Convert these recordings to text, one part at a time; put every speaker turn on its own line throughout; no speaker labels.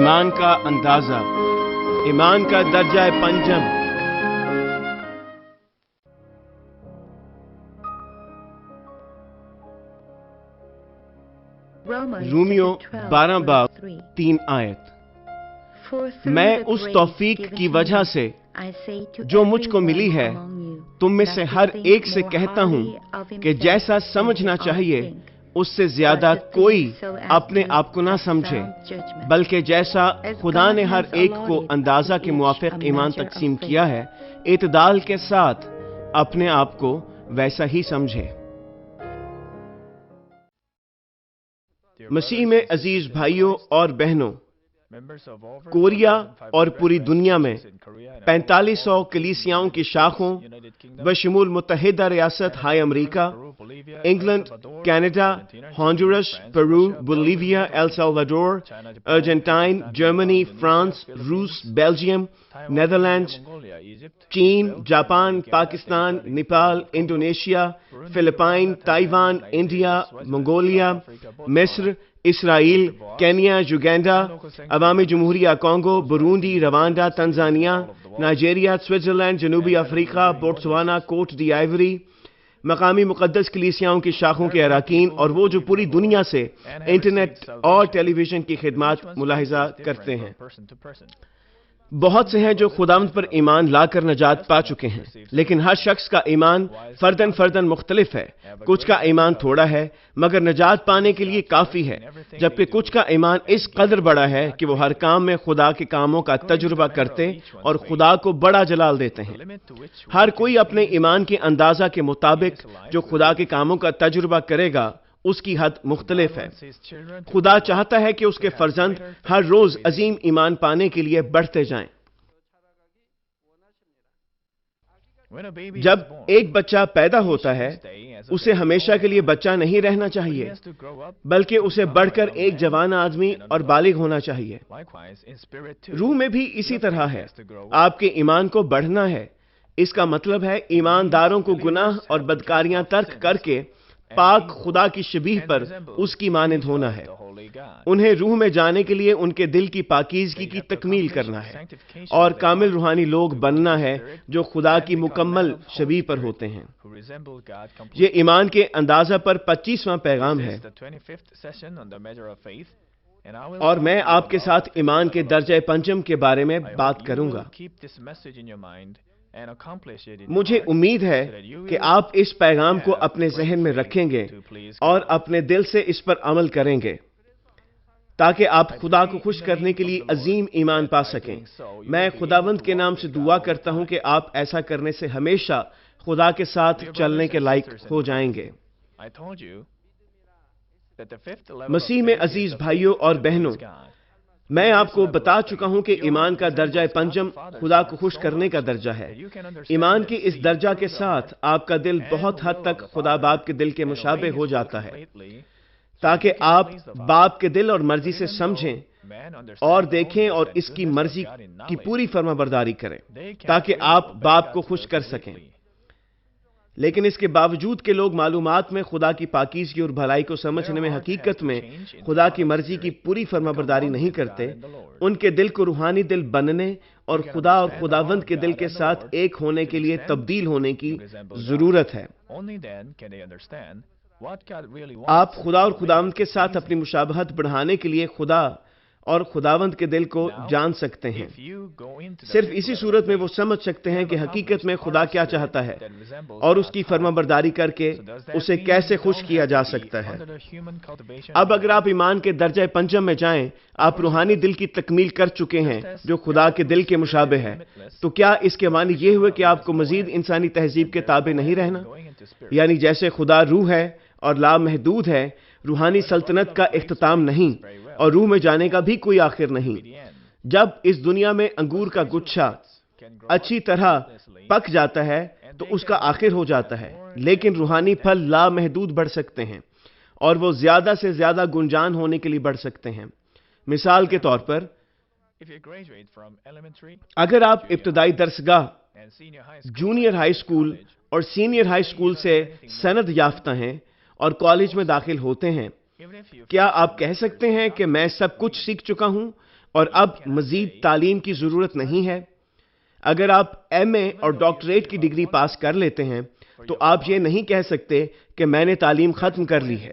ایمان کا اندازہ، ایمان کا درجہ پنجم۔ رومیو 12 باب 3 آیت۔ میں اس توفیق کی وجہ سے جو مجھ کو ملی ہے تم میں سے ہر ایک سے کہتا ہوں کہ جیسا سمجھنا چاہیے اس سے زیادہ کوئی اپنے آپ کو نہ سمجھے، بلکہ جیسا خدا نے ہر ایک کو اندازہ کے موافق ایمان تقسیم کیا ہے، اعتدال کے ساتھ اپنے آپ کو ویسا ہی سمجھے۔ مسیح میں عزیز بھائیوں اور بہنوں، کوریا اور پوری دنیا میں 4500 کلیسیاؤں کی شاخوں بشمول متحدہ ریاست ہائے امریکہ، England, Canada, Honduras, Peru, Bolivia, El Salvador, Argentine, Germany, France, روس، بیلجیم، نیدرلینڈز، چین، Japan, Pakistan, Nepal, Indonesia, Philippines, Taiwan, India, Mongolia, مصر، اسرائیل، کینیا، یوگینڈا، عوامی جمہوریہ Congo, Burundi, Rwanda, Tanzania, Nigeria, Switzerland, جنوبی افریقہ، بوٹسوانا، کوٹ ڈی آئیوری، مقامی مقدس کلیسیاؤں کی شاخوں کے اراکین اور وہ جو پوری دنیا سے انٹرنیٹ اور ٹیلی ویژن کی خدمات ملاحظہ کرتے ہیں۔ بہت سے ہیں جو خداوند پر ایمان لا کر نجات پا چکے ہیں، لیکن ہر شخص کا ایمان فرداً مختلف ہے۔ کچھ کا ایمان تھوڑا ہے مگر نجات پانے کے لیے کافی ہے، جبکہ کچھ کا ایمان اس قدر بڑا ہے کہ وہ ہر کام میں خدا کے کاموں کا تجربہ کرتے اور خدا کو بڑا جلال دیتے ہیں۔ ہر کوئی اپنے ایمان کے اندازہ کے مطابق جو خدا کے کاموں کا تجربہ کرے گا اس کی حد مختلف ہے۔ خدا چاہتا ہے کہ اس کے فرزند ہر روز عظیم ایمان پانے کے لیے بڑھتے جائیں۔ جب ایک بچہ پیدا ہوتا ہے اسے ہمیشہ کے لیے بچہ نہیں رہنا چاہیے، بلکہ اسے بڑھ کر ایک جوان آدمی اور بالغ ہونا چاہیے۔ روح میں بھی اسی طرح ہے۔ آپ کے ایمان کو بڑھنا ہے، اس کا مطلب ہے ایمانداروں کو گناہ اور بدکاریاں ترک کر کے پاک خدا کی شبیہ پر اس کی مانند ہونا ہے۔ انہیں روح میں جانے کے لیے ان کے دل کی پاکیزگی کی تکمیل کرنا ہے اور کامل روحانی لوگ بننا ہے جو خدا کی مکمل شبیہ پر ہوتے ہیں۔ یہ ایمان کے اندازہ پر 25واں پیغام ہے، اور میں آپ کے ساتھ ایمان کے درجہ پنجم کے بارے میں بات کروں گا۔ مجھے امید ہے کہ آپ اس پیغام کو اپنے ذہن میں رکھیں گے اور اپنے دل سے اس پر عمل کریں گے تاکہ آپ خدا کو خوش کرنے کے لیے عظیم ایمان پا سکیں۔ میں خداوند کے نام سے دعا کرتا ہوں کہ آپ ایسا کرنے سے ہمیشہ خدا کے ساتھ چلنے کے لائق ہو جائیں گے۔ مسیح میں عزیز بھائیوں اور بہنوں، میں آپ کو بتا چکا ہوں کہ ایمان کا درجہ پنجم خدا کو خوش کرنے کا درجہ ہے۔ ایمان کے اس درجہ کے ساتھ آپ کا دل بہت حد تک خدا باپ کے دل کے مشابہ ہو جاتا ہے، تاکہ آپ باپ کے دل اور مرضی سے سمجھیں اور دیکھیں اور اس کی مرضی کی پوری فرما برداری کریں، تاکہ آپ باپ کو خوش کر سکیں۔ لیکن اس کے باوجود کہ لوگ معلومات میں خدا کی پاکیزگی اور بھلائی کو سمجھنے میں حقیقت میں خدا کی مرضی کی پوری فرما برداری نہیں کرتے، ان کے دل کو روحانی دل بننے اور خدا اور خداوند کے دل کے ساتھ ایک ہونے کے لیے تبدیل ہونے کی ضرورت ہے۔ آپ خدا اور خداوند کے ساتھ اپنی مشابہت بڑھانے کے لیے خدا اور خداوند کے دل کو جان سکتے ہیں۔ صرف اسی صورت میں وہ سمجھ سکتے ہیں کہ حقیقت میں خدا کیا چاہتا ہے اور اس کی فرما برداری کر کے اسے کیسے خوش کیا جا سکتا ہے۔ اب اگر آپ ایمان کے درجہ پنجم میں جائیں، آپ روحانی دل کی تکمیل کر چکے ہیں جو خدا کے دل کے مشابہ ہے، تو کیا اس کے معنی یہ ہوئے کہ آپ کو مزید انسانی تہذیب کے تابع نہیں رہنا؟ یعنی جیسے خدا روح ہے اور لامحدود ہے، روحانی سلطنت کا اختتام نہیں اور روح میں جانے کا بھی کوئی آخر نہیں۔ جب اس دنیا میں انگور کا گچھا اچھی طرح پک جاتا ہے تو اس کا آخر ہو جاتا ہے، لیکن روحانی پھل لامحدود بڑھ سکتے ہیں اور وہ زیادہ سے زیادہ گنجان ہونے کے لیے بڑھ سکتے ہیں۔ مثال کے طور پر، اگر آپ ابتدائی درسگاہ، جونیئر ہائی اسکول اور سینئر ہائی اسکول سے سند یافتہ ہیں اور کالج میں داخل ہوتے ہیں، کیا آپ کہہ سکتے ہیں کہ میں سب کچھ سیکھ چکا ہوں اور اب مزید تعلیم کی ضرورت نہیں ہے؟ اگر آپ ایم اے اور ڈاکٹریٹ کی ڈگری پاس کر لیتے ہیں تو آپ یہ نہیں کہہ سکتے کہ میں نے تعلیم ختم کر لی ہے۔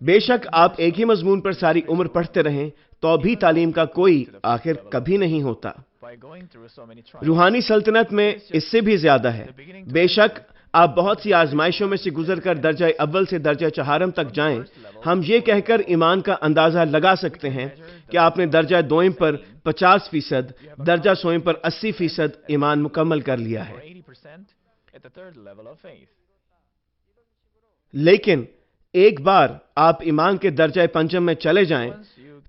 بے شک آپ ایک ہی مضمون پر ساری عمر پڑھتے رہیں تو بھی تعلیم کا کوئی آخر کبھی نہیں ہوتا۔ روحانی سلطنت میں اس سے بھی زیادہ ہے۔ بے شک آپ بہت سی آزمائشوں میں سے گزر کر درجہ اول سے درجہ چہارم تک جائیں، ہم یہ کہہ کر ایمان کا اندازہ لگا سکتے ہیں کہ آپ نے درجہ دوئم پر 50%، درجہ سوئم پر 80% ایمان مکمل کر لیا ہے۔ لیکن ایک بار آپ ایمان کے درجہ پنجم میں چلے جائیں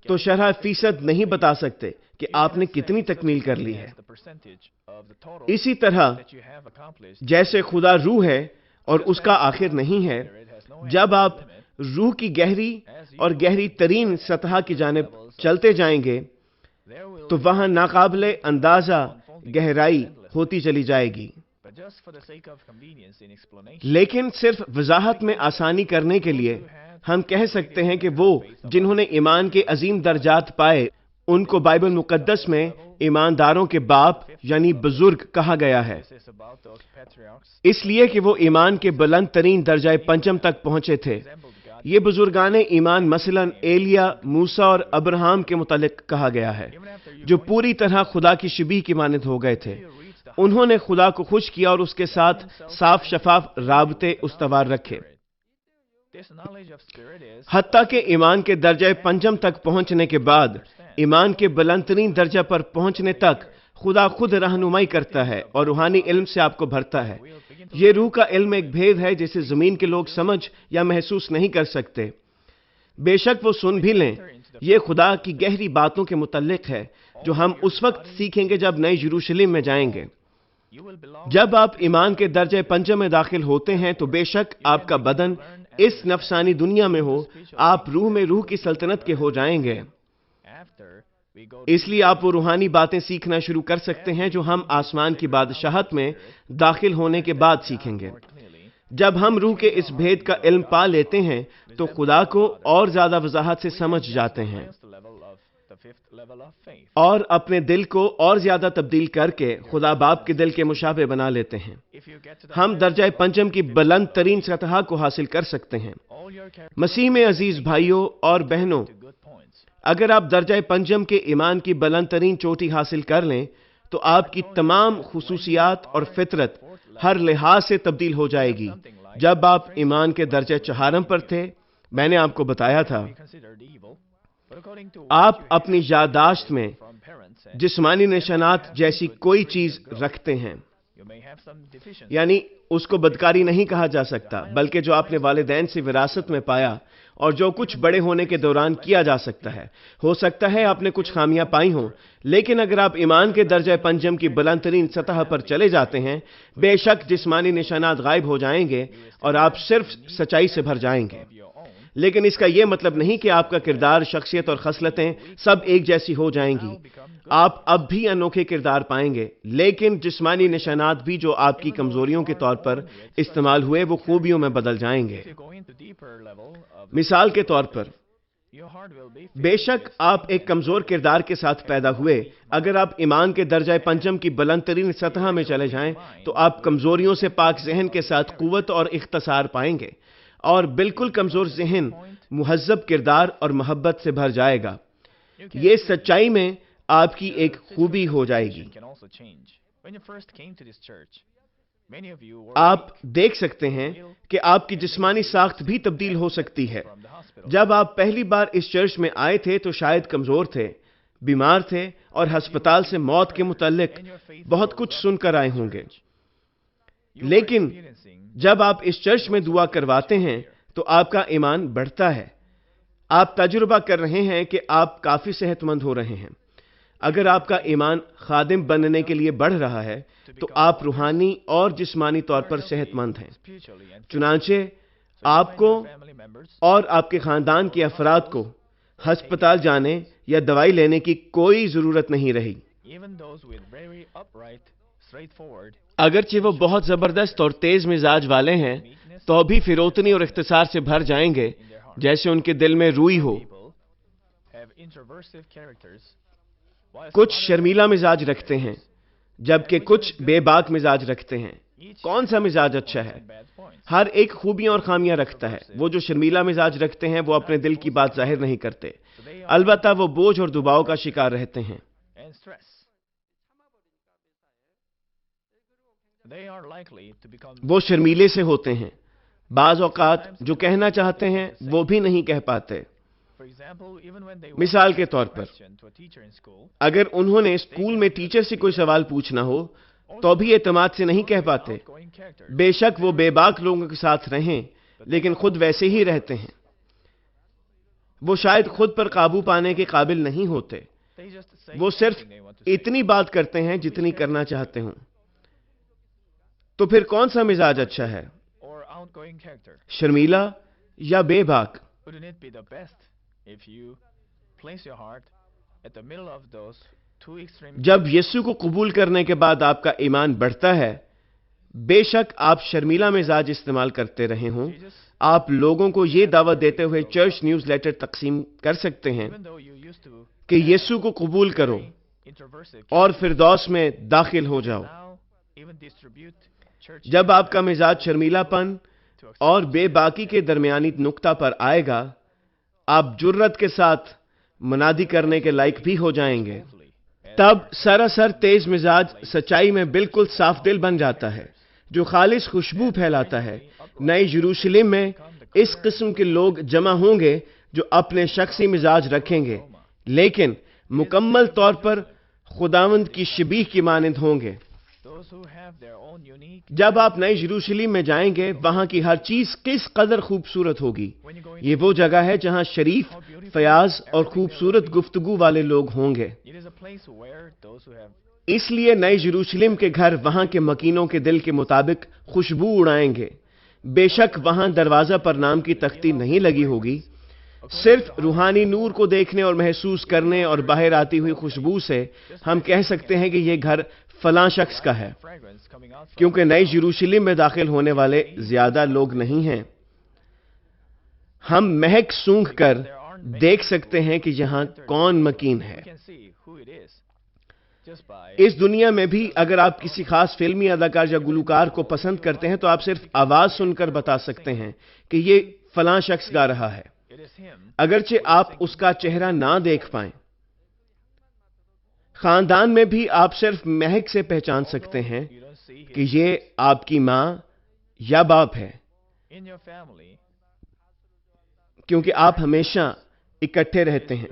تو شرح فیصد نہیں بتا سکتے کہ آپ نے کتنی تکمیل کر لی ہے۔ اسی طرح جیسے خدا روح ہے اور اس کا آخر نہیں ہے، جب آپ روح کی گہری اور گہری ترین سطح کی جانب چلتے جائیں گے تو وہاں ناقابل اندازہ گہرائی ہوتی چلی جائے گی۔ لیکن صرف وضاحت میں آسانی کرنے کے لیے ہم کہہ سکتے ہیں کہ وہ جنہوں نے ایمان کے عظیم درجات پائے ان کو بائبل مقدس میں ایمانداروں کے باپ یعنی بزرگ کہا گیا ہے، اس لیے کہ وہ ایمان کے بلند ترین درجہ پنجم تک پہنچے تھے۔ یہ بزرگان ایمان مثلاً ایلیا، موسیٰ اور ابراہیم کے متعلق کہا گیا ہے، جو پوری طرح خدا کی شبیہ کی مانند ہو گئے تھے۔ انہوں نے خدا کو خوش کیا اور اس کے ساتھ صاف شفاف رابطے استوار رکھے۔ حتیٰ کہ ایمان کے درجہ پنجم تک پہنچنے کے بعد ایمان کے بلند ترین درجہ پر پہنچنے تک خدا خود رہنمائی کرتا ہے اور روحانی علم سے آپ کو بھرتا ہے۔ یہ روح کا علم ایک بھید ہے جسے زمین کے لوگ سمجھ یا محسوس نہیں کر سکتے۔ بے شک وہ سن بھی لیں، یہ خدا کی گہری باتوں کے متعلق ہے جو ہم اس وقت سیکھیں گے جب نئے یروشلم میں جائیں گے۔ جب آپ ایمان کے درجہ پنجم میں داخل ہوتے ہیں تو بے شک آپ کا بدن اس نفسانی دنیا میں ہو، آپ روح میں روح کی سلطنت کے ہو جائیں گے۔ اس لیے آپ وہ روحانی باتیں سیکھنا شروع کر سکتے ہیں جو ہم آسمان کی بادشاہت میں داخل ہونے کے بعد سیکھیں گے۔ جب ہم روح کے اس بھید کا علم پا لیتے ہیں تو خدا کو اور زیادہ وضاحت سے سمجھ جاتے ہیں اور اپنے دل کو اور زیادہ تبدیل کر کے خدا باپ کے دل کے مشابہ بنا لیتے ہیں۔ ہم درجہ پنجم کی بلند ترین سطح کو حاصل کر سکتے ہیں۔ مسیح میں عزیز بھائیوں اور بہنوں، اگر آپ درجہ پنجم کے ایمان کی بلند ترین چوٹی حاصل کر لیں تو آپ کی تمام خصوصیات اور فطرت ہر لحاظ سے تبدیل ہو جائے گی۔ جب آپ ایمان کے درجہ چہارم پر تھے، میں نے آپ کو بتایا تھا، آپ اپنی یادداشت میں جسمانی نشانات جیسی کوئی چیز رکھتے ہیں، یعنی اس کو بدکاری نہیں کہا جا سکتا، بلکہ جو آپ نے والدین سے وراثت میں پایا اور جو کچھ بڑے ہونے کے دوران کیا جا سکتا ہے۔ ہو سکتا ہے آپ نے کچھ خامیاں پائی ہوں، لیکن اگر آپ ایمان کے درجہ پنجم کی بلند ترین سطح پر چلے جاتے ہیں، بے شک جسمانی نشانات غائب ہو جائیں گے اور آپ صرف سچائی سے بھر جائیں گے۔ لیکن اس کا یہ مطلب نہیں کہ آپ کا کردار، شخصیت اور خصلتیں سب ایک جیسی ہو جائیں گی۔ آپ اب بھی انوکھے کردار پائیں گے، لیکن جسمانی نشانات بھی جو آپ کی کمزوریوں کے طور پر استعمال ہوئے وہ خوبیوں میں بدل جائیں گے۔ مثال کے طور پر، بے شک آپ ایک کمزور کردار کے ساتھ پیدا ہوئے، اگر آپ ایمان کے درجہ پنجم کی بلند ترین سطح میں چلے جائیں تو آپ کمزوریوں سے پاک ذہن کے ساتھ قوت اور اختصار پائیں گے، اور بالکل کمزور ذہن مہذب کردار اور محبت سے بھر جائے گا۔ یہ سچائی میں آپ کی ایک خوبی ہو جائے گی۔ آپ دیکھ سکتے ہیں کہ آپ کی جسمانی ساخت بھی تبدیل ہو سکتی ہے۔ جب آپ پہلی بار اس چرچ میں آئے تھے تو شاید کمزور تھے، بیمار تھے اور ہسپتال سے موت کے متعلق بہت کچھ سن کر آئے ہوں گے، لیکن جب آپ اس چرچ میں دعا کرواتے ہیں تو آپ کا ایمان بڑھتا ہے۔ آپ تجربہ کر رہے ہیں کہ آپ کافی صحت مند ہو رہے ہیں۔ اگر آپ کا ایمان خادم بننے کے لیے بڑھ رہا ہے تو آپ روحانی اور جسمانی طور پر صحت مند ہیں۔ چنانچہ آپ کو اور آپ کے خاندان کے افراد کو ہسپتال جانے یا دوائی لینے کی کوئی ضرورت نہیں رہی۔ اگرچہ وہ بہت زبردست اور تیز مزاج والے ہیں تو بھی فروتنی اور اختصار سے بھر جائیں گے، جیسے ان کے دل میں روئی ہو۔ کچھ شرمیلا مزاج رکھتے ہیں جبکہ کچھ بے باک مزاج رکھتے ہیں۔ کون سا مزاج اچھا ہے؟ ہر ایک خوبیاں اور خامیاں رکھتا ہے۔ وہ جو شرمیلا مزاج رکھتے ہیں وہ اپنے دل کی بات ظاہر نہیں کرتے، البتہ وہ بوجھ اور دباؤ کا شکار رہتے ہیں۔ وہ شرمیلے سے ہوتے ہیں، بعض اوقات جو کہنا چاہتے ہیں وہ بھی نہیں کہہ پاتے۔ مثال کے طور پر اگر انہوں نے اسکول میں ٹیچر سے کوئی سوال پوچھنا ہو تو بھی اعتماد سے نہیں کہہ پاتے۔ بے شک وہ بے باک لوگوں کے ساتھ رہیں لیکن خود ویسے ہی رہتے ہیں۔ وہ شاید خود پر قابو پانے کے قابل نہیں ہوتے، وہ صرف اتنی بات کرتے ہیں جتنی کرنا چاہتے ہوں۔ تو پھر کون سا مزاج اچھا ہے؟ شرمیلا یا بے باک؟ جب یسوع کو قبول کرنے کے بعد آپ کا ایمان بڑھتا ہے، بے شک آپ شرمیلا مزاج استعمال کرتے رہے ہوں، آپ لوگوں کو یہ دعوت دیتے ہوئے چرچ نیوز لیٹر تقسیم کر سکتے ہیں کہ یسوع کو قبول کرو اور فردوس میں داخل ہو جاؤ۔ جب آپ کا مزاج شرمیلا پن اور بے باکی کے درمیانی نقطہ پر آئے گا، آپ جرت کے ساتھ منادی کرنے کے لائق بھی ہو جائیں گے۔ تب سراسر تیز مزاج سچائی میں بالکل صاف دل بن جاتا ہے جو خالص خوشبو پھیلاتا ہے۔ نئی یروشلم میں اس قسم کے لوگ جمع ہوں گے جو اپنے شخصی مزاج رکھیں گے لیکن مکمل طور پر خداوند کی شبیہ کی مانند ہوں گے۔ جب آپ نئی یروشلم میں جائیں گے وہاں کی ہر چیز کس قدر خوبصورت ہوگی۔ یہ وہ جگہ ہے جہاں شریف، فیاض اور خوبصورت گفتگو والے لوگ ہوں گے۔ اس لیے نئی یروشلم کے گھر وہاں کے مکینوں کے دل کے مطابق خوشبو اڑائیں گے۔ بے شک وہاں دروازہ پر نام کی تختی نہیں لگی ہوگی، صرف روحانی نور کو دیکھنے اور محسوس کرنے اور باہر آتی ہوئی خوشبو سے ہم کہہ سکتے ہیں کہ یہ گھر فلاں شخص کا ہے، کیونکہ نئی یروشلم میں داخل ہونے والے زیادہ لوگ نہیں ہیں۔ ہم مہک سونگھ کر دیکھ سکتے ہیں کہ یہاں کون مکین ہے۔ اس دنیا میں بھی اگر آپ کسی خاص فلمی اداکار یا گلوکار کو پسند کرتے ہیں تو آپ صرف آواز سن کر بتا سکتے ہیں کہ یہ فلاں شخص گا رہا ہے، اگرچہ آپ اس کا چہرہ نہ دیکھ پائیں۔ خاندان میں بھی آپ صرف مہک سے پہچان سکتے ہیں کہ یہ آپ کی ماں یا باپ ہے، کیونکہ آپ ہمیشہ اکٹھے رہتے ہیں۔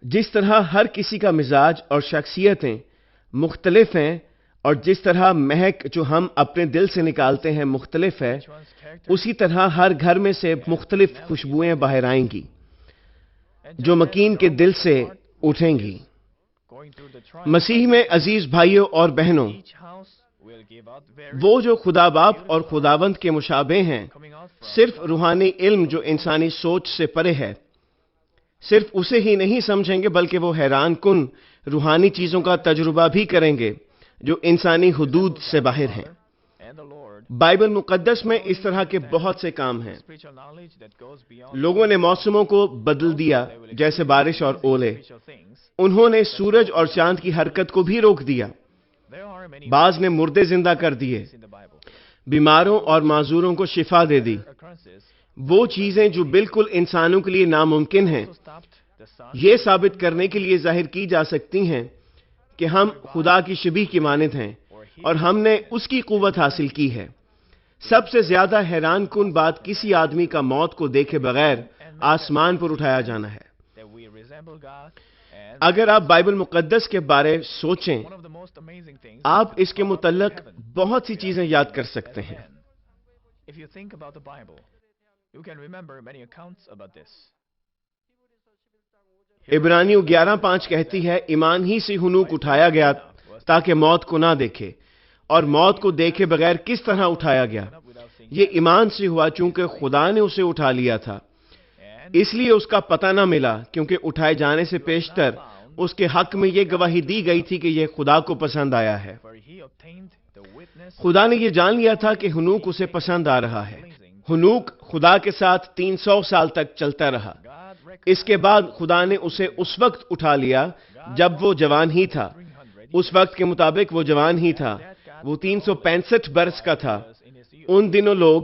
جس طرح ہر کسی کا مزاج اور شخصیتیں مختلف ہیں اور جس طرح مہک جو ہم اپنے دل سے نکالتے ہیں مختلف ہے، اسی طرح ہر گھر میں سے مختلف خوشبوئیں باہر آئیں گی جو مکین کے دل سے اٹھیں گی۔ مسیح میں عزیز بھائیوں اور بہنوں، وہ جو خدا باپ اور خداوند کے مشابہ ہیں، صرف روحانی علم جو انسانی سوچ سے پرے ہے، صرف اسے ہی نہیں سمجھیں گے بلکہ وہ حیران کن روحانی چیزوں کا تجربہ بھی کریں گے جو انسانی حدود سے باہر ہیں۔ بائبل مقدس میں اس طرح کے بہت سے کام ہیں۔ لوگوں نے موسموں کو بدل دیا جیسے بارش اور اولے، انہوں نے سورج اور چاند کی حرکت کو بھی روک دیا، بعض نے مردے زندہ کر دیے، بیماروں اور معذوروں کو شفا دے دی۔ وہ چیزیں جو بالکل انسانوں کے لیے ناممکن ہیں، یہ ثابت کرنے کے لیے ظاہر کی جا سکتی ہیں کہ ہم خدا کی شبیہ کی مانند ہیں اور ہم نے اس کی قوت حاصل کی ہے۔ سب سے زیادہ حیران کن بات کسی آدمی کا موت کو دیکھے بغیر آسمان پر اٹھایا جانا ہے۔ اگر آپ بائبل مقدس کے بارے سوچیں، آپ اس کے متعلق بہت سی چیزیں یاد کر سکتے ہیں۔ عبرانیوں 11:5 کہتی ہے، ایمان ہی سے ہنوک اٹھایا گیا تاکہ موت کو نہ دیکھے، اور موت کو دیکھے بغیر کس طرح اٹھایا گیا؟ یہ ایمان سے ہوا چونکہ خدا نے اسے اٹھا لیا تھا، اس لیے اس کا پتہ نہ ملا کیونکہ اٹھائے جانے سے پیشتر اس کے حق میں یہ گواہی دی گئی تھی کہ یہ خدا کو پسند آیا ہے۔ خدا نے یہ جان لیا تھا کہ ہنوک اسے پسند آ رہا ہے۔ ہنوک خدا کے ساتھ 300 سال تک چلتا رہا۔ اس کے بعد خدا نے اسے اس وقت اٹھا لیا جب وہ جوان ہی تھا۔ اس وقت کے مطابق وہ جوان ہی تھا، وہ 365 برس کا تھا۔ ان دنوں لوگ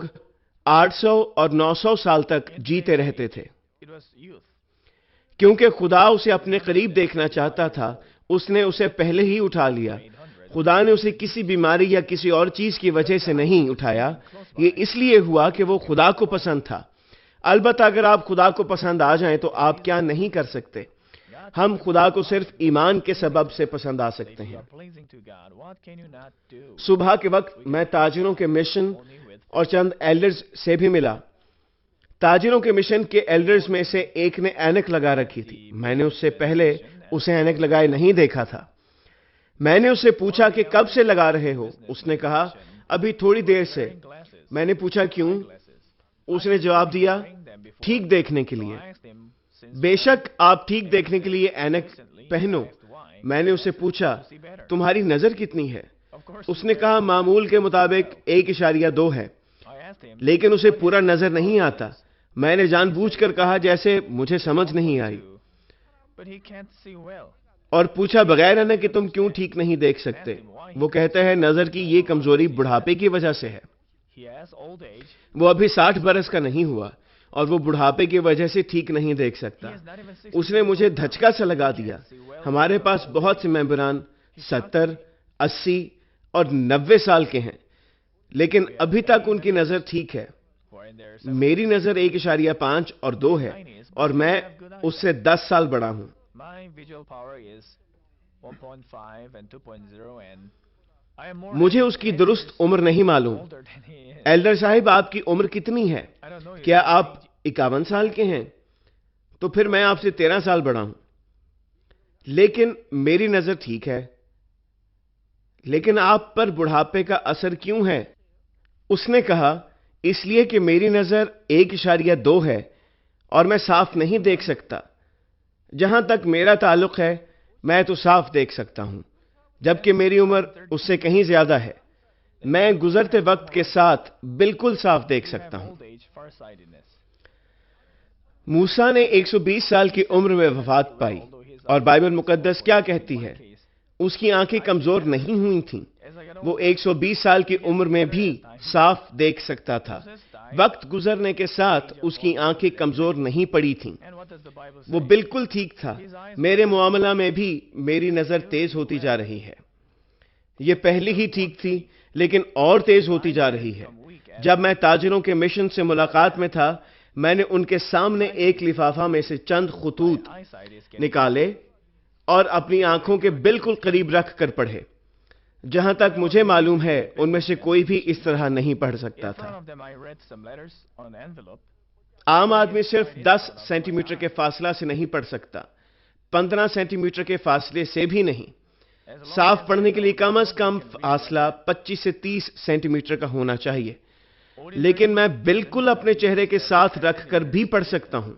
800 اور 900 سال تک جیتے رہتے تھے۔ کیونکہ خدا اسے اپنے قریب دیکھنا چاہتا تھا، اس نے اسے پہلے ہی اٹھا لیا۔ خدا نے اسے کسی بیماری یا کسی اور چیز کی وجہ سے نہیں اٹھایا، یہ اس لیے ہوا کہ وہ خدا کو پسند تھا۔ البتہ اگر آپ خدا کو پسند آ جائیں تو آپ کیا نہیں کر سکتے؟ ہم خدا کو صرف ایمان کے سبب سے پسند آ سکتے ہیں۔ صبح کے وقت میں تاجروں کے مشن اور چند ایلڈرز سے بھی ملا۔ تاجروں کے مشن کے ایلڈرز میں سے ایک نے اینک لگا رکھی تھی۔ میں نے اس سے پہلے اسے اینک لگائے نہیں دیکھا تھا۔ میں نے اس سے پوچھا کہ کب سے لگا رہے ہو؟ اس نے کہا ابھی تھوڑی دیر سے۔ میں نے پوچھا کیوں؟ اس نے جواب دیا ٹھیک دیکھنے کے لیے۔ بے شک آپ ٹھیک دیکھنے کے لیے اینک پہنو۔ میں نے اس سے پوچھا تمہاری نظر کتنی ہے؟ اس نے کہا معمول کے مطابق 1.2 ہے، لیکن اسے پورا نظر نہیں آتا۔ میں نے جان بوجھ کر کہا جیسے مجھے سمجھ نہیں آئی، اور پوچھا بغیر اینک کہ تم کیوں ٹھیک نہیں دیکھ سکتے؟ وہ کہتا ہے نظر کی یہ کمزوری بڑھاپے کی وجہ سے ہے۔ وہ ابھی 60 برس کا نہیں ہوا اور وہ بڑھاپے کی وجہ سے ٹھیک نہیں دیکھ سکتا۔ اس نے مجھے دھچکا سا لگا دیا۔ ہمارے پاس بہت سے ممبران 70، 80 اور 90 سال کے ہیں، لیکن ابھی تک ان کی نظر ٹھیک ہے۔ میری نظر 1.5 اور 2 ہے، اور میں اس سے 10 سال بڑا ہوں۔ مجھے اس کی درست عمر نہیں معلوم۔ ایلڈر صاحب آپ کی عمر کتنی ہے؟ کیا آپ 51 سال کے ہیں؟ تو پھر میں آپ سے 13 سال بڑا ہوں، لیکن میری نظر ٹھیک ہے۔ لیکن آپ پر بڑھاپے کا اثر کیوں ہے؟ اس نے کہا اس لیے کہ میری نظر 1.2 ہے اور میں صاف نہیں دیکھ سکتا۔ جہاں تک میرا تعلق ہے میں تو صاف دیکھ سکتا ہوں، جبکہ میری عمر اس سے کہیں زیادہ ہے۔ میں گزرتے وقت کے ساتھ بالکل صاف دیکھ سکتا ہوں۔ موسیٰ نے 120 سال کی عمر میں وفات پائی، اور بائبل مقدس کیا کہتی ہے؟ اس کی آنکھیں کمزور نہیں ہوئی تھیں۔ وہ 120 سال کی عمر میں بھی صاف دیکھ سکتا تھا۔ وقت گزرنے کے ساتھ اس کی آنکھیں کمزور نہیں پڑی تھیں، وہ بالکل ٹھیک تھا۔ میرے معاملہ میں بھی میری نظر تیز ہوتی جا رہی ہے۔ یہ پہلی ہی ٹھیک تھی، لیکن اور تیز ہوتی جا رہی ہے۔ جب میں تاجروں کے مشن سے ملاقات میں تھا، میں نے ان کے سامنے ایک لفافہ میں سے چند خطوط نکالے اور اپنی آنکھوں کے بالکل قریب رکھ کر پڑھے۔ جہاں تک مجھے معلوم ہے ان میں سے کوئی بھی اس طرح نہیں پڑھ سکتا تھا۔ عام آدمی صرف 10 سینٹی میٹر کے فاصلہ سے نہیں پڑھ سکتا، 15 سینٹی میٹر کے فاصلے سے بھی نہیں۔ صاف پڑھنے کے لیے کم از کم فاصلہ 25 سے 30 سینٹی میٹر کا ہونا چاہیے، لیکن میں بالکل اپنے چہرے کے ساتھ رکھ کر بھی پڑھ سکتا ہوں۔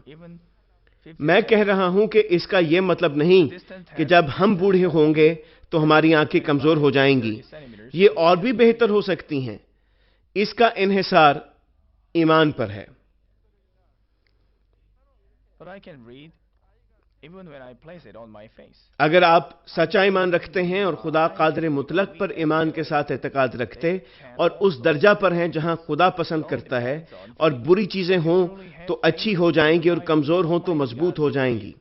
میں کہہ رہا ہوں کہ اس کا یہ مطلب نہیں کہ جب ہم بوڑھے ہوں گے تو ہماری آنکھیں کمزور ہو جائیں گی، یہ اور بھی بہتر ہو سکتی ہیں۔ اس کا انحصار ایمان پر ہے۔ اگر آپ سچا ایمان رکھتے ہیں اور خدا قادر مطلق پر ایمان کے ساتھ اعتقاد رکھتے اور اس درجہ پر ہیں جہاں خدا پسند کرتا ہے، اور بری چیزیں ہوں تو اچھی ہو جائیں گی اور کمزور ہوں تو مضبوط ہو جائیں گی۔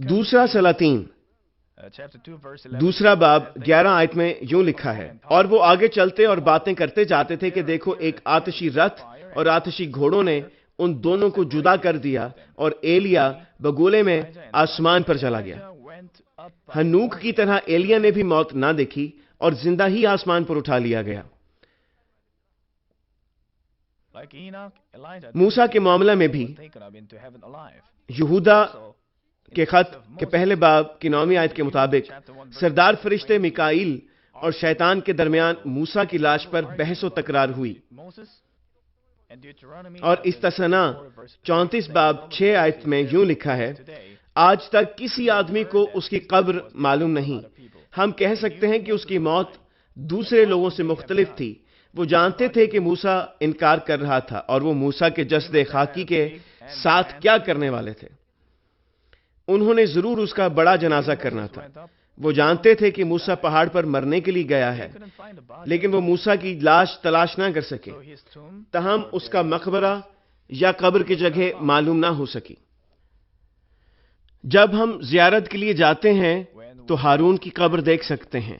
دوسرا سلاطین دوسرا باب 11 آیت میں یوں لکھا ہے، اور وہ آگے چلتے اور باتیں کرتے جاتے تھے کہ دیکھو ایک آتشی رتھ اور آتشی گھوڑوں نے ان دونوں کو جدا کر دیا، اور ایلیا بگولے میں آسمان پر چلا گیا۔ ہنوک کی طرح ایلیا نے بھی موت نہ دیکھی اور زندہ ہی آسمان پر اٹھا لیا گیا۔ موسیٰ کے معاملہ میں بھی یہودا کے خط کے پہلے باب کی 9ویں آیت کے مطابق سردار فرشتے میکائیل اور شیطان کے درمیان موسیٰ کی لاش پر بحث و تکرار ہوئی، اور استثنا 34 باب 6 آیت میں یوں لکھا ہے، آج تک کسی آدمی کو اس کی قبر معلوم نہیں۔ ہم کہہ سکتے ہیں کہ اس کی موت دوسرے لوگوں سے مختلف تھی۔ وہ جانتے تھے کہ موسیٰ انکار کر رہا تھا اور وہ موسیٰ کے جسد خاکی کے ساتھ کیا کرنے والے تھے۔ انہوں نے ضرور اس کا بڑا جنازہ کرنا تھا۔ وہ جانتے تھے کہ موسیٰ پہاڑ پر مرنے کے لیے گیا ہے، لیکن وہ موسیٰ کی لاش تلاش نہ کر سکے، تاہم اس کا مقبرہ یا قبر کی جگہ معلوم نہ ہو سکی۔ جب ہم زیارت کے لیے جاتے ہیں تو ہارون کی قبر دیکھ سکتے ہیں،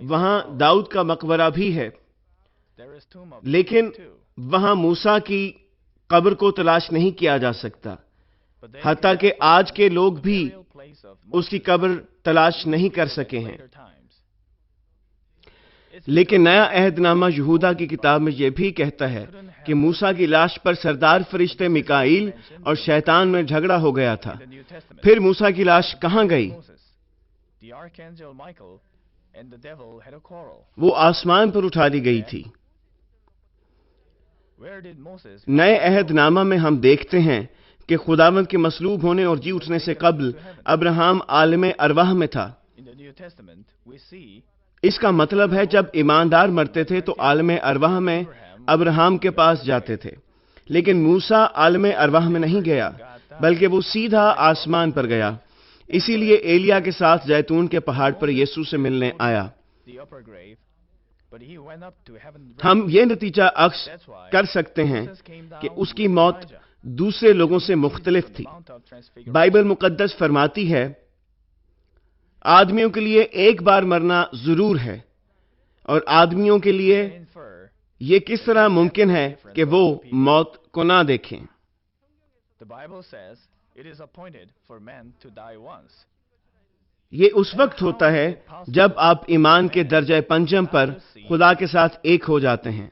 وہاں داؤد کا مقبرہ بھی ہے، لیکن وہاں موسیٰ کی قبر کو تلاش نہیں کیا جا سکتا، حتیٰ کہ آج کے لوگ بھی اس کی قبر تلاش نہیں کر سکے ہیں۔ لیکن نیا عہد نامہ یہودا کی کتاب میں یہ بھی کہتا ہے کہ موسیٰ کی لاش پر سردار فرشتے میکائیل اور شیطان میں جھگڑا ہو گیا تھا۔ پھر موسیٰ کی لاش کہاں گئی؟ وہ آسمان پر اٹھا لی گئی تھی۔ نئے عہد نامہ میں ہم دیکھتے ہیں کہ خداوند کے مصلوب ہونے اور جی اٹھنے سے قبل ابراہم عالم ارواح میں تھا۔ اس کا مطلب ہے جب ایماندار مرتے تھے تو عالم ارواح میں ابراہم کے پاس جاتے تھے، لیکن موسیٰ عالم ارواح میں نہیں گیا، بلکہ وہ سیدھا آسمان پر گیا۔ اسی لیے ایلیا کے ساتھ زیتون کے پہاڑ پر یسوع سے ملنے آیا۔ ہم یہ نتیجہ اخذ کر سکتے ہیں کہ اس کی موت دوسرے لوگوں سے مختلف تھی۔ بائبل مقدس فرماتی ہے، آدمیوں کے لیے ایک بار مرنا ضرور ہے، اور آدمیوں کے لیے یہ کس طرح ممکن ہے کہ وہ موت کو نہ دیکھیں؟ یہ اس وقت ہوتا ہے جب آپ ایمان کے درجہ پنجم پر خدا کے ساتھ ایک ہو جاتے ہیں۔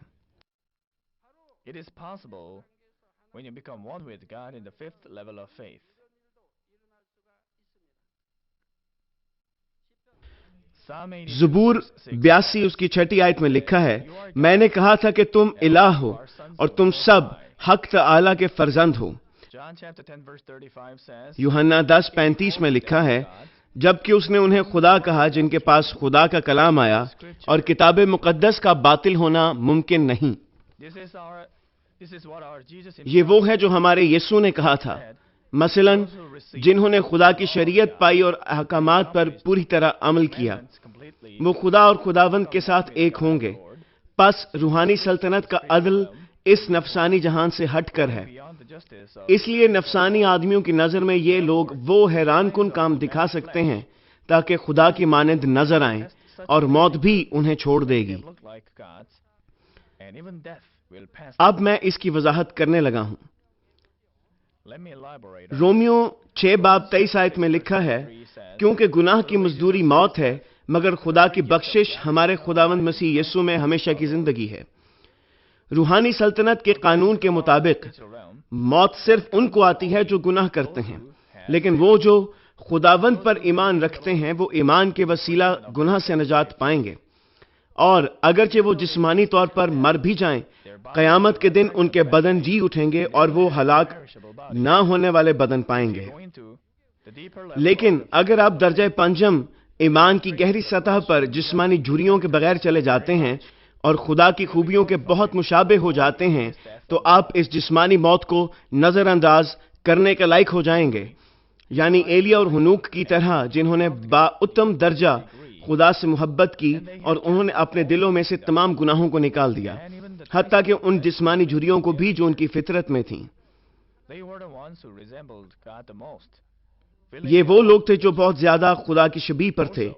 زبور 82 اس کی 6 آیت میں لکھا ہے، میں نے کہا تھا کہ تم الہ ہو اور تم سب حق تعالی کے فرزند ہو۔ یوحنا 10:35 میں لکھا ہے، جبکہ اس نے انہیں خدا کہا جن کے پاس خدا کا کلام آیا، اور کتاب مقدس کا باطل ہونا ممکن نہیں۔ یہ وہ ہے جو ہمارے یسوع نے کہا تھا، مثلاً جنہوں نے خدا کی شریعت پائی اور احکامات پر پوری طرح عمل کیا، وہ خدا اور خداوند کے ساتھ ایک ہوں گے۔ پس روحانی سلطنت کا عدل اس نفسانی جہان سے ہٹ کر ہے۔ اس لیے نفسانی آدمیوں کی نظر میں یہ لوگ وہ حیران کن کام دکھا سکتے ہیں تاکہ خدا کی مانند نظر آئیں، اور موت بھی انہیں چھوڑ دے گی۔ اب میں اس کی وضاحت کرنے لگا ہوں۔ رومیو 6:23 میں لکھا ہے، کیونکہ گناہ کی مزدوری موت ہے، مگر خدا کی بخشش ہمارے خداوند مسیح یسوع میں ہمیشہ کی زندگی ہے۔ روحانی سلطنت کے قانون کے مطابق موت صرف ان کو آتی ہے جو گناہ کرتے ہیں، لیکن وہ جو خداوند پر ایمان رکھتے ہیں وہ ایمان کے وسیلہ گناہ سے نجات پائیں گے، اور اگرچہ وہ جسمانی طور پر مر بھی جائیں، قیامت کے دن ان کے بدن جی اٹھیں گے اور وہ ہلاک نہ ہونے والے بدن پائیں گے۔ لیکن اگر آپ درجہ پنجم ایمان کی گہری سطح پر جسمانی جھریوں کے بغیر چلے جاتے ہیں اور خدا کی خوبیوں کے بہت مشابہ ہو جاتے ہیں، تو آپ اس جسمانی موت کو نظر انداز کرنے کے لائق ہو جائیں گے، یعنی ایلیا اور ہنوک کی طرح، جنہوں نے بااتم درجہ خدا سے محبت کی اور انہوں نے اپنے دلوں میں سے تمام گناہوں کو نکال دیا، حتیٰ کہ ان جسمانی جھریوں کو بھی جو ان کی فطرت میں تھیں۔ یہ وہ لوگ تھے جو بہت زیادہ خدا کی شبیہ پر تھے،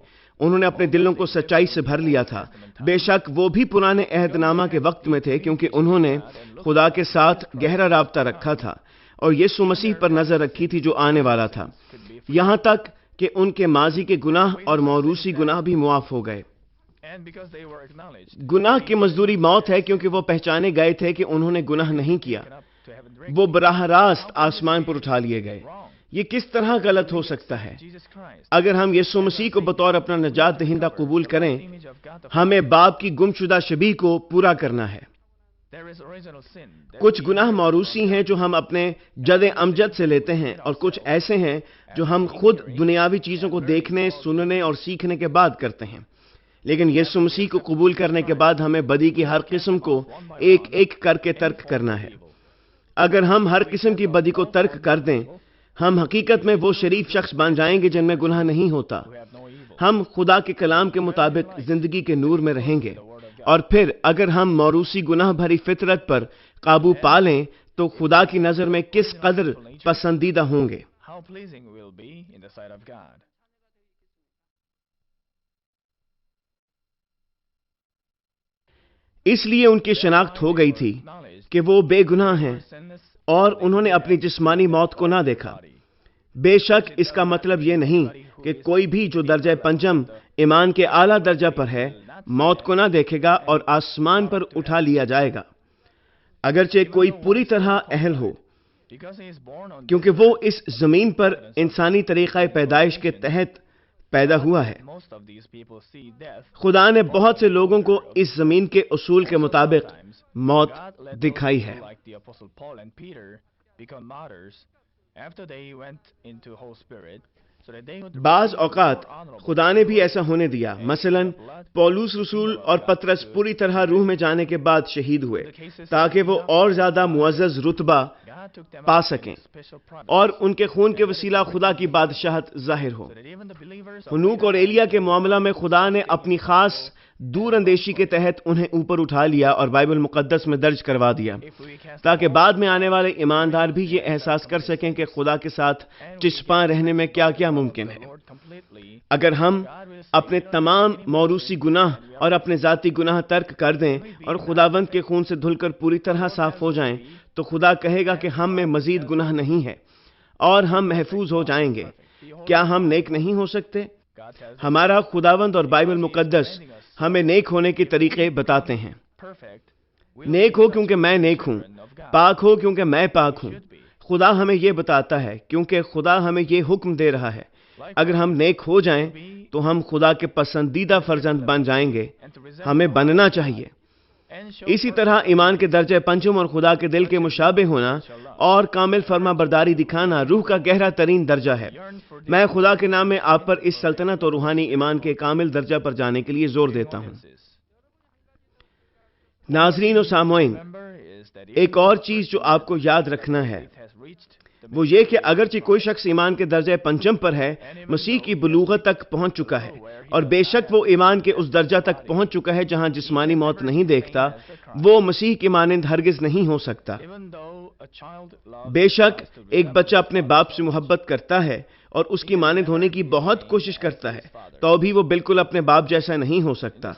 انہوں نے اپنے دلوں کو سچائی سے بھر لیا تھا۔ بے شک وہ بھی پرانے عہد نامہ کے وقت میں تھے، کیونکہ انہوں نے خدا کے ساتھ گہرا رابطہ رکھا تھا اور یسوع مسیح پر نظر رکھی تھی جو آنے والا تھا، یہاں تک کہ ان کے ماضی کے گناہ اور موروثی گناہ بھی معاف ہو گئے۔ گناہ کی مزدوری موت ہے، کیونکہ وہ پہچانے گئے تھے کہ انہوں نے گناہ نہیں کیا، وہ براہ راست آسمان پر اٹھا لیے گئے۔ یہ کس طرح غلط ہو سکتا ہے؟ اگر ہم یسوع مسیح کو بطور اپنا نجات دہندہ قبول کریں، ہمیں باپ کی گمشدہ شبیہ کو پورا کرنا ہے۔ کچھ گناہ موروثی ہیں جو ہم اپنے جد امجد سے لیتے ہیں، اور کچھ ایسے ہیں جو ہم خود دنیاوی چیزوں کو دیکھنے، سننے اور سیکھنے کے بعد کرتے ہیں۔ لیکن یسوع مسیح کو قبول کرنے کے بعد ہمیں بدی کی ہر قسم کو ایک ایک کر کے ترک کرنا ہے۔ اگر ہم ہر قسم کی بدی کو ترک کر دیں، ہم حقیقت میں وہ شریف شخص بن جائیں گے جن میں گناہ نہیں ہوتا۔ ہم خدا کے کلام کے مطابق زندگی کے نور میں رہیں گے، اور پھر اگر ہم موروثی گناہ بھری فطرت پر قابو پا لیں تو خدا کی نظر میں کس قدر پسندیدہ ہوں گے۔ اس لیے ان کی شناخت ہو گئی تھی کہ وہ بے گناہ ہیں، اور انہوں نے اپنی جسمانی موت کو نہ دیکھا۔ بے شک اس کا مطلب یہ نہیں کہ کوئی بھی جو درجہ پنجم ایمان کے اعلیٰ درجہ پر ہے موت کو نہ دیکھے گا اور آسمان پر اٹھا لیا جائے گا، اگرچہ کوئی پوری طرح اہل ہو، کیونکہ وہ اس زمین پر انسانی طریقہ پیدائش کے تحت پیدا ہوا ہے۔ خدا نے بہت سے لوگوں کو اس زمین کے اصول کے مطابق موت دکھائی ہے۔ بعض اوقات خدا نے بھی ایسا ہونے دیا، مثلا پولس رسول اور پطرس پوری طرح روح میں جانے کے بعد شہید ہوئے تاکہ وہ اور زیادہ معزز رتبہ پا سکیں اور ان کے خون کے وسیلہ خدا کی بادشاہت ظاہر ہو۔ ہنوک اور ایلیا کے معاملہ میں خدا نے اپنی خاص دور اندیشی کے تحت انہیں اوپر اٹھا لیا اور بائبل مقدس میں درج کروا دیا تاکہ بعد میں آنے والے ایماندار بھی یہ احساس کر سکیں کہ خدا کے ساتھ چسپاں رہنے میں کیا کیا ممکن ہے۔ اگر ہم اپنے تمام موروثی گناہ اور اپنے ذاتی گناہ ترک کر دیں اور خداوند کے خون سے دھل کر پوری طرح صاف ہو جائیں تو خدا کہے گا کہ ہم میں مزید گناہ نہیں ہے اور ہم محفوظ ہو جائیں گے۔ کیا ہم نیک نہیں ہو سکتے؟ ہمارا خداوند اور بائبل مقدس ہمیں نیک ہونے کے طریقے بتاتے ہیں۔ نیک ہو کیونکہ میں نیک ہوں، پاک ہو کیونکہ میں پاک ہوں۔ خدا ہمیں یہ بتاتا ہے کیونکہ خدا ہمیں یہ حکم دے رہا ہے۔ اگر ہم نیک ہو جائیں تو ہم خدا کے پسندیدہ فرزند بن جائیں گے۔ ہمیں بننا چاہیے۔ اسی طرح ایمان کے درجہ پنجم اور خدا کے دل کے مشابہ ہونا اور کامل فرما برداری دکھانا روح کا گہرا ترین درجہ ہے۔ میں خدا کے نام میں آپ پر اس سلطنت اور روحانی ایمان کے کامل درجہ پر جانے کے لیے زور دیتا ہوں۔ ناظرین و سامعین، ایک اور چیز جو آپ کو یاد رکھنا ہے وہ یہ کہ اگرچہ کوئی شخص ایمان کے درجہ پنجم پر ہے، مسیح کی بلوغت تک پہنچ چکا ہے، اور بے شک وہ ایمان کے اس درجہ تک پہنچ چکا ہے جہاں جسمانی موت نہیں دیکھتا، وہ مسیح کی مانند ہرگز نہیں ہو سکتا۔ بے شک ایک بچہ اپنے باپ سے محبت کرتا ہے اور اس کی مانند ہونے کی بہت کوشش کرتا ہے، تو بھی وہ بالکل اپنے باپ جیسا نہیں ہو سکتا۔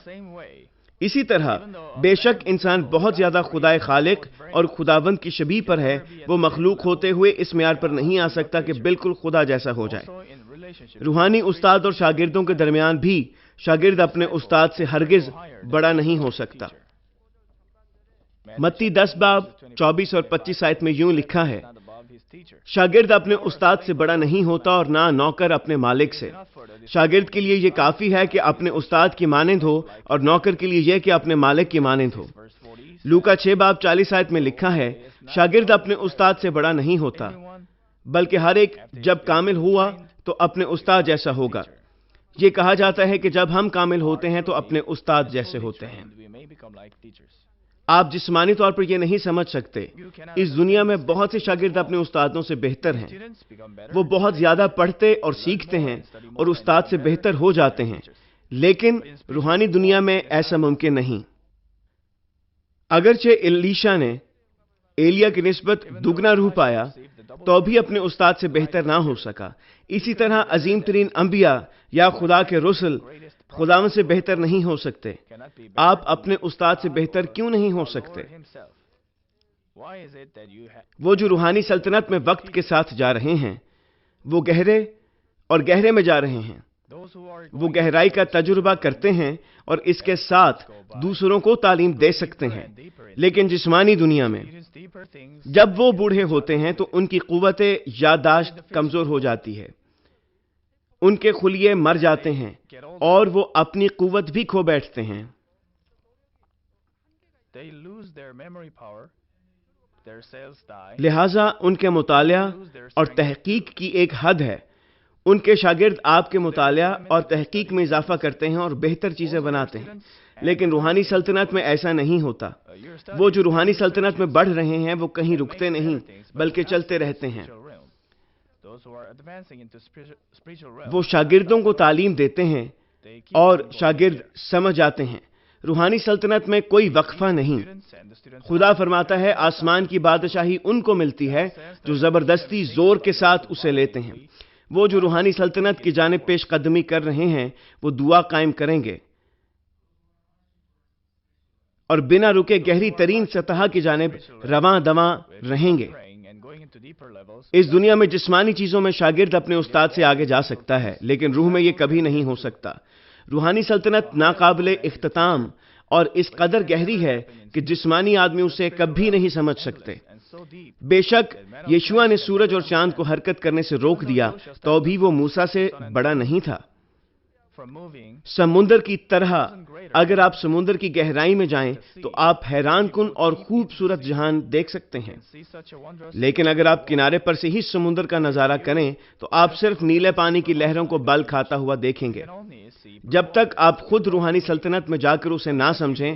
اسی طرح بے شک انسان بہت زیادہ خدائے خالق اور خداوند کی شبیہ پر ہے، وہ مخلوق ہوتے ہوئے اس معیار پر نہیں آ سکتا کہ بالکل خدا جیسا ہو جائے۔ روحانی استاد اور شاگردوں کے درمیان بھی شاگرد اپنے استاد سے ہرگز بڑا نہیں ہو سکتا۔ متی 10 باب 24 اور 25 آیت میں یوں لکھا ہے، شاگرد اپنے استاد سے بڑا نہیں ہوتا اور نہ نوکر اپنے مالک سے۔ شاگرد کے لیے یہ کافی ہے کہ اپنے استاد کی مانند ہو اور نوکر کے لیے یہ کہ اپنے مالک کی مانند ہو۔ لوکا 6 باب 40 آیت میں لکھا ہے، شاگرد اپنے استاد سے بڑا نہیں ہوتا، بلکہ ہر ایک جب کامل ہوا تو اپنے استاد جیسا ہوگا۔ یہ کہا جاتا ہے کہ جب ہم کامل ہوتے ہیں تو اپنے استاد جیسے ہوتے ہیں۔ آپ جسمانی طور پر یہ نہیں سمجھ سکتے، اس دنیا میں بہت سے شاگرد اپنے استادوں سے بہتر ہیں۔ وہ بہت زیادہ پڑھتے اور سیکھتے ہیں اور استاد سے بہتر ہو جاتے ہیں، لیکن روحانی دنیا میں ایسا ممکن نہیں۔ اگرچہ الیشا نے ایلیا کی نسبت دگنا روح پایا تو بھی اپنے استاد سے بہتر نہ ہو سکا۔ اسی طرح عظیم ترین انبیاء یا خدا کے رسل خداوند سے بہتر نہیں ہو سکتے۔ آپ اپنے استاد سے بہتر کیوں نہیں ہو سکتے؟ وہ جو روحانی سلطنت میں وقت کے ساتھ جا رہے ہیں وہ گہرے اور گہرے میں جا رہے ہیں۔ وہ گہرائی کا تجربہ کرتے ہیں اور اس کے ساتھ دوسروں کو تعلیم دے سکتے ہیں، لیکن جسمانی دنیا میں جب وہ بوڑھے ہوتے ہیں تو ان کی قوت یادداشت کمزور ہو جاتی ہے، ان کے خلیے مر جاتے ہیں اور وہ اپنی قوت بھی کھو بیٹھتے ہیں۔ لہذا ان کے مطالعہ اور تحقیق کی ایک حد ہے۔ ان کے شاگرد آپ کے مطالعہ اور تحقیق میں اضافہ کرتے ہیں اور بہتر چیزیں بناتے ہیں، لیکن روحانی سلطنت میں ایسا نہیں ہوتا۔ وہ جو روحانی سلطنت میں بڑھ رہے ہیں وہ کہیں رکتے نہیں بلکہ چلتے رہتے ہیں۔ وہ شاگردوں کو تعلیم دیتے ہیں اور شاگرد سمجھ جاتے ہیں۔ روحانی سلطنت میں کوئی وقفہ نہیں۔ خدا فرماتا ہے آسمان کی بادشاہی ان کو ملتی ہے جو زبردستی زور کے ساتھ اسے لیتے ہیں۔ وہ جو روحانی سلطنت کی جانب پیش قدمی کر رہے ہیں وہ دعا قائم کریں گے اور بنا رکے گہری ترین سطح کی جانب رواں دواں رہیں گے۔ اس دنیا میں جسمانی چیزوں میں شاگرد اپنے استاد سے آگے جا سکتا ہے، لیکن روح میں یہ کبھی نہیں ہو سکتا۔ روحانی سلطنت ناقابل اختتام اور اس قدر گہری ہے کہ جسمانی آدمی اسے کبھی نہیں سمجھ سکتے۔ بے شک یشوع نے سورج اور چاند کو حرکت کرنے سے روک دیا تو بھی وہ موسیٰ سے بڑا نہیں تھا۔ سمندر کی طرح اگر آپ سمندر کی گہرائی میں جائیں تو آپ حیران کن اور خوبصورت جہان دیکھ سکتے ہیں، لیکن اگر آپ کنارے پر سے ہی سمندر کا نظارہ کریں تو آپ صرف نیلے پانی کی لہروں کو بل کھاتا ہوا دیکھیں گے۔ جب تک آپ خود روحانی سلطنت میں جا کر اسے نہ سمجھیں،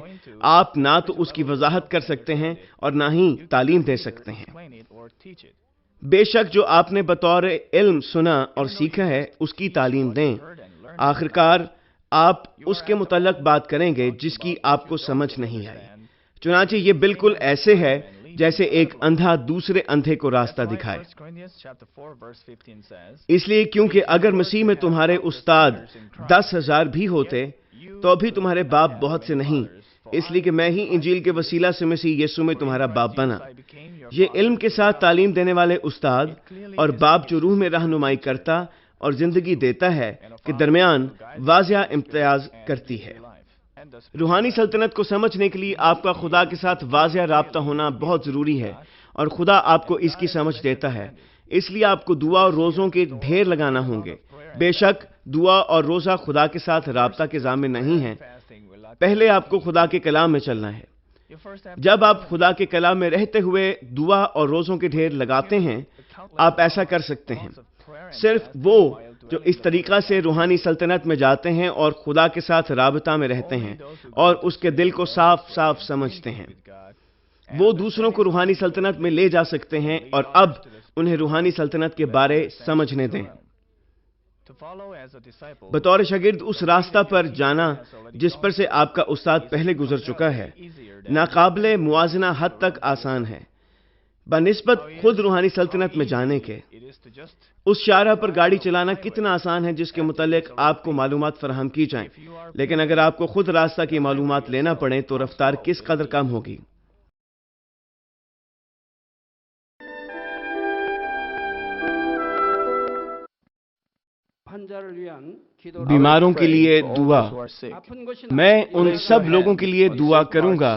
آپ نہ تو اس کی وضاحت کر سکتے ہیں اور نہ ہی تعلیم دے سکتے ہیں۔ بے شک جو آپ نے بطور علم سنا اور سیکھا ہے اس کی تعلیم دیں۔ آخرکار آپ اس کے متعلق بات کریں گے جس کی آپ کو سمجھ نہیں آئی۔ چنانچہ یہ بالکل ایسے ہے جیسے ایک اندھا دوسرے اندھے کو راستہ دکھائے۔ اس لیے کیونکہ اگر مسیح میں تمہارے استاد 10,000 بھی ہوتے تو بھی تمہارے باپ بہت سے نہیں، اس لیے کہ میں ہی انجیل کے وسیلہ سے مسیح یسوع میں تمہارا باپ بنا۔ یہ علم کے ساتھ تعلیم دینے والے استاد اور باپ جو روح میں رہنمائی کرتا اور زندگی دیتا ہے کے درمیان واضح امتیاز کرتی ہے۔ روحانی سلطنت کو سمجھنے کے لیے آپ کا خدا کے ساتھ واضح رابطہ ہونا بہت ضروری ہے، اور خدا آپ کو اس کی سمجھ دیتا ہے۔ اس لیے آپ کو دعا اور روزوں کے ڈھیر لگانا ہوں گے۔ بے شک دعا اور روزہ خدا کے ساتھ رابطہ کے ضامن نہیں ہیں۔ پہلے آپ کو خدا کے کلام میں چلنا ہے۔ جب آپ خدا کے کلام میں رہتے ہوئے دعا اور روزوں کے ڈھیر لگاتے ہیں، آپ ایسا کر سکتے ہیں۔ صرف وہ جو اس طریقہ سے روحانی سلطنت میں جاتے ہیں اور خدا کے ساتھ رابطہ میں رہتے ہیں اور اس کے دل کو صاف صاف سمجھتے ہیں، وہ دوسروں کو روحانی سلطنت میں لے جا سکتے ہیں اور اب انہیں روحانی سلطنت کے بارے سمجھنے دیں۔ بطور شاگرد اس راستہ پر جانا جس پر سے آپ کا استاد پہلے گزر چکا ہے ناقابل موازنہ حد تک آسان ہے بنسبت خود روحانی سلطنت میں جانے کے۔ اس شاہراہ پر گاڑی چلانا کتنا آسان ہے جس کے متعلق آپ کو معلومات فراہم کی جائیں، لیکن اگر آپ کو خود راستہ کی معلومات لینا پڑے تو رفتار کس قدر کم ہوگی۔ بیماروں کے لیے دعا۔ میں ان سب لوگوں کے لیے دعا کروں گا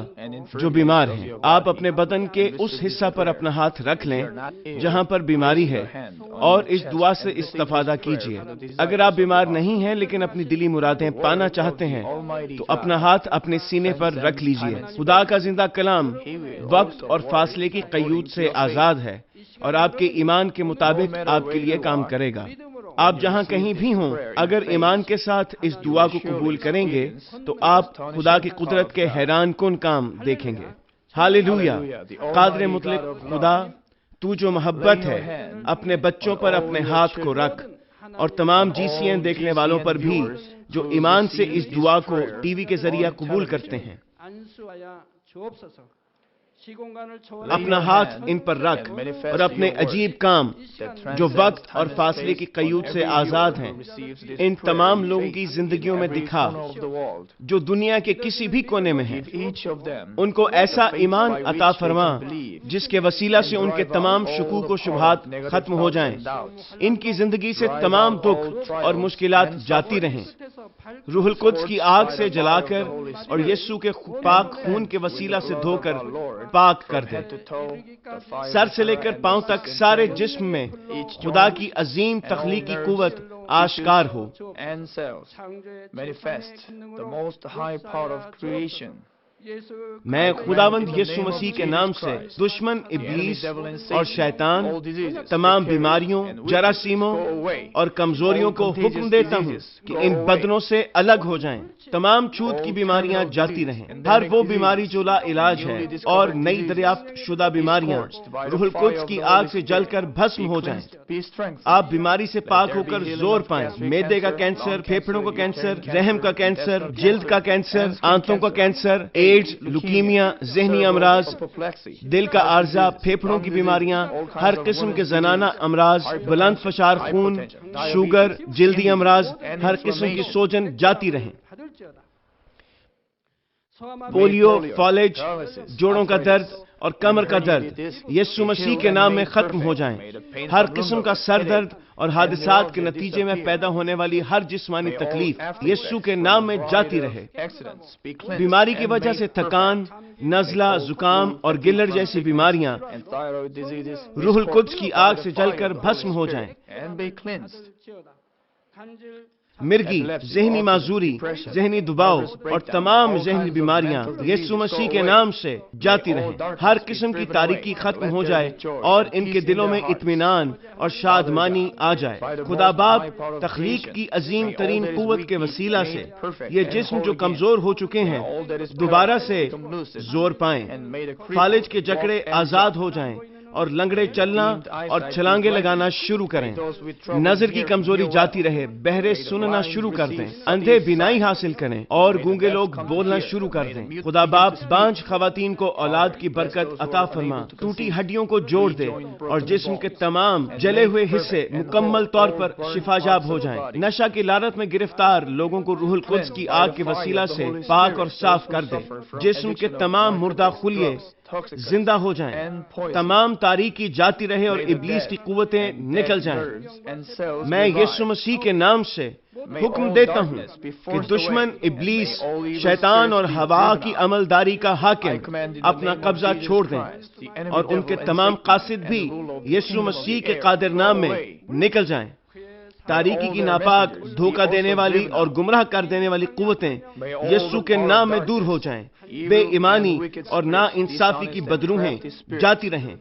جو بیمار ہیں۔ آپ اپنے بدن کے اس حصہ پر اپنا ہاتھ رکھ لیں جہاں پر بیماری ہے اور اس دعا سے استفادہ کیجیے۔ اگر آپ بیمار نہیں ہیں لیکن اپنی دلی مرادیں پانا چاہتے ہیں تو اپنا ہاتھ اپنے سینے پر رکھ لیجیے۔ خدا کا زندہ کلام وقت اور فاصلے کی قیود سے آزاد ہے اور آپ کے ایمان کے مطابق آپ کے لیے کام کرے گا۔ آپ جہاں کہیں بھی ہوں، اگر ایمان کے ساتھ اس دعا کو قبول کریں گے تو آپ خدا کی قدرت کے حیران کن کام دیکھیں گے۔ ہاللویہ! قادر مطلق خدا، تو جو محبت ہے، اپنے بچوں پر اپنے ہاتھ کو رکھ اور تمام GCN دیکھنے والوں پر بھی جو ایمان سے اس دعا کو ٹی وی کے ذریعے قبول کرتے ہیں۔ اپنا ہاتھ ان پر رکھ اور اپنے عجیب کام جو وقت اور فاصلے کی قیود سے آزاد ہیں ان تمام لوگوں کی زندگیوں میں دکھا جو دنیا کے کسی بھی کونے میں ہیں۔ ان کو ایسا ایمان عطا فرما جس کے وسیلہ سے ان کے تمام شکوک و شبہات ختم ہو جائیں، ان کی زندگی سے تمام دکھ اور مشکلات جاتی رہیں، روح القدس کی آگ سے جلا کر اور یسوع کے پاک خون کے وسیلہ سے دھو کر پاک کر دے۔ سر سے لے کر پاؤں تک سارے جسم میں خدا کی عظیم تخلیقی قوت آشکار ہو۔ میں خداوند یسوع مسیح کے نام سے دشمن ابلیس اور شیطان، تمام بیماریوں، جراثیموں اور کمزوریوں کو حکم دیتا ہوں کہ ان بدنوں سے الگ ہو جائیں۔ تمام چھوت کی بیماریاں جاتی رہیں، ہر وہ بیماری جو لا علاج ہے اور نئی دریافت شدہ بیماریاں روح القدس کی آگ سے جل کر بھسم ہو جائیں۔ آپ بیماری سے پاک ہو کر زور پائیں۔ معدے کا کینسر، پھیپھڑوں کا کینسر، رحم کا کینسر، جلد کا کینسر، آنتوں کا کینسر، ایڈز، لیوکیمیا، ذہنی امراض، دل کا عارضہ، پھیپھڑوں کی بیماریاں، ہر قسم کے زنانہ امراض، بلند فشار خون، شوگر، جلدی امراض، ہر قسم کی سوجن جاتی رہیں۔ پولیو، فالج، جوڑوں کا درد اور کمر کا درد یسوع مسیح کے نام میں ختم ہو جائیں۔ ہر قسم کا سر درد اور حادثات کے نتیجے میں پیدا ہونے والی ہر جسمانی تکلیف یسوع کے نام میں جاتی رہے۔ بیماری کی وجہ سے تھکان، نزلہ، زکام اور گلر جیسی بیماریاں روح القدس کی آگ سے جل کر بھسم ہو جائیں۔ مرگی، ذہنی معذوری، ذہنی دباؤ اور تمام ذہنی بیماریاں یسوع مسیح کے نام سے جاتی رہیں۔ ہر قسم کی تاریکی ختم ہو جائے اور ان کے دلوں میں اطمینان اور شادمانی آ جائے۔ خدا باپ تخلیق کی عظیم ترین قوت کے وسیلہ سے یہ جسم جو کمزور ہو چکے ہیں دوبارہ سے زور پائیں، فالج کے جکڑے آزاد ہو جائیں اور لنگڑے چلنا اور چھلانگے لگانا شروع کریں۔ نظر کی کمزوری جاتی رہے، بہرے سننا شروع کر دیں، اندھے بینائی حاصل کریں اور گونگے لوگ بولنا شروع کر دیں۔ خدا باپ بانجھ خواتین کو اولاد کی برکت عطا فرما، ٹوٹی ہڈیوں کو جوڑ دے اور جسم کے تمام جلے ہوئے حصے مکمل طور پر شفا یاب ہو جائیں۔ نشہ کی لعنت میں گرفتار لوگوں کو روح القدس کی آگ کے وسیلہ سے پاک اور صاف کر دے۔ جسم کے تمام مردہ خلیے زندہ ہو جائیں، تمام تاریکی جاتی رہے اور ابلیس کی قوتیں نکل جائیں۔ میں یسوع مسیح کے نام سے حکم دیتا ہوں کہ دشمن ابلیس، شیطان اور ہوا کی عملداری کا حاکم اپنا قبضہ چھوڑ دیں اور ان کے تمام قاصد بھی یسوع مسیح کے قادر نام میں نکل جائیں۔ تاریکی کی ناپاک، دھوکہ دینے والی اور گمراہ کر دینے والی قوتیں یسوع کے نام میں دور ہو جائیں۔ بے ایمانی اور نا انصافی کی بدروہیں جاتی رہیں،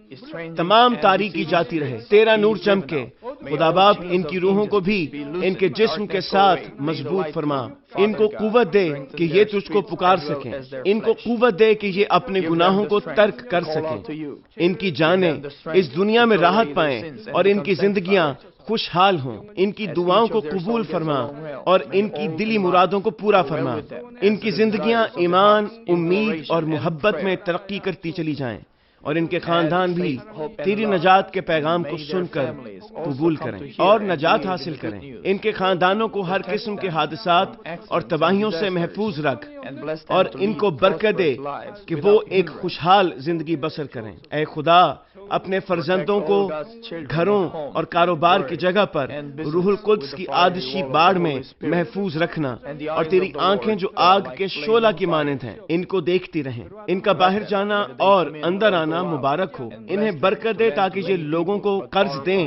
تمام تاریکی جاتی رہے، تیرا نور چمکے۔ خدا باپ ان کی روحوں کو بھی ان کے جسم کے ساتھ مضبوط فرما، ان کو قوت دے کہ یہ تجھ کو پکار سکیں، ان کو قوت دے کہ یہ اپنے گناہوں کو ترک کر سکیں، ان کی جانیں اس دنیا میں راحت پائیں اور ان کی زندگیاں خوشحال ہوں۔ ان کی دعاؤں کو قبول فرما اور ان کی دلی مرادوں کو پورا فرما۔ ان کی زندگیاں ایمان، امید اور محبت میں ترقی کرتی چلی جائیں اور ان کے خاندان بھی تیری نجات کے پیغام کو سن کر قبول کریں اور نجات حاصل کریں۔ ان کے خاندانوں کو ہر قسم کے حادثات اور تباہیوں سے محفوظ رکھ اور ان کو برکت دے کہ وہ ایک خوشحال زندگی بسر کریں۔ اے خدا، اپنے فرزندوں کو گھروں اور کاروبار کی جگہ پر روح القدس کی آتشی باڑ میں محفوظ رکھنا اور تیری آنکھیں جو آگ کے شعلہ کی مانند ہیں ان کو دیکھتی رہیں۔ ان کا باہر جانا اور اندر آنا مبارک ہو۔ انہیں برکت دے تاکہ یہ لوگوں کو قرض دیں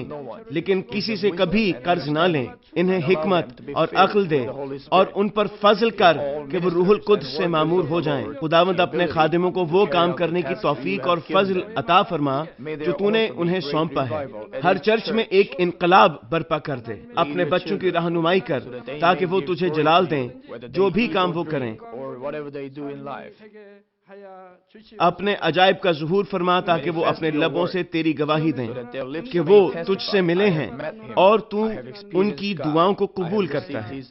لیکن کسی سے کبھی قرض نہ لیں۔ انہیں حکمت اور عقل دے اور ان پر فضل کر کہ وہ روح القدس سے معمور ہو جائیں۔ خداوند اپنے خادموں کو وہ کام کرنے کی توفیق اور فضل عطا فرما جو تو نے انہیں سونپا ہے۔ ہر چرچ میں ایک انقلاب برپا کر دے۔ اپنے بچوں کی رہنمائی کر تاکہ وہ تجھے جلال دیں جو بھی کام وہ کریں۔ اپنے عجائب کا ظہور فرما تاکہ وہ اپنے لبوں سے تیری گواہی دیں کہ وہ تجھ سے ملے ہیں اور تو ان کی دعاؤں کو قبول کرتا ہے۔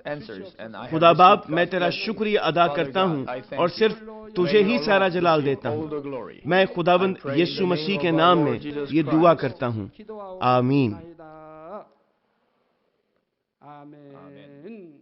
خدا باپ، میں تیرا شکریہ ادا کرتا ہوں اور صرف تجھے ہی سارا جلال دیتا ہوں۔ میں خداوند یسوع مسیح کے نام میں یہ دعا کرتا ہوں، آمین۔
آمین۔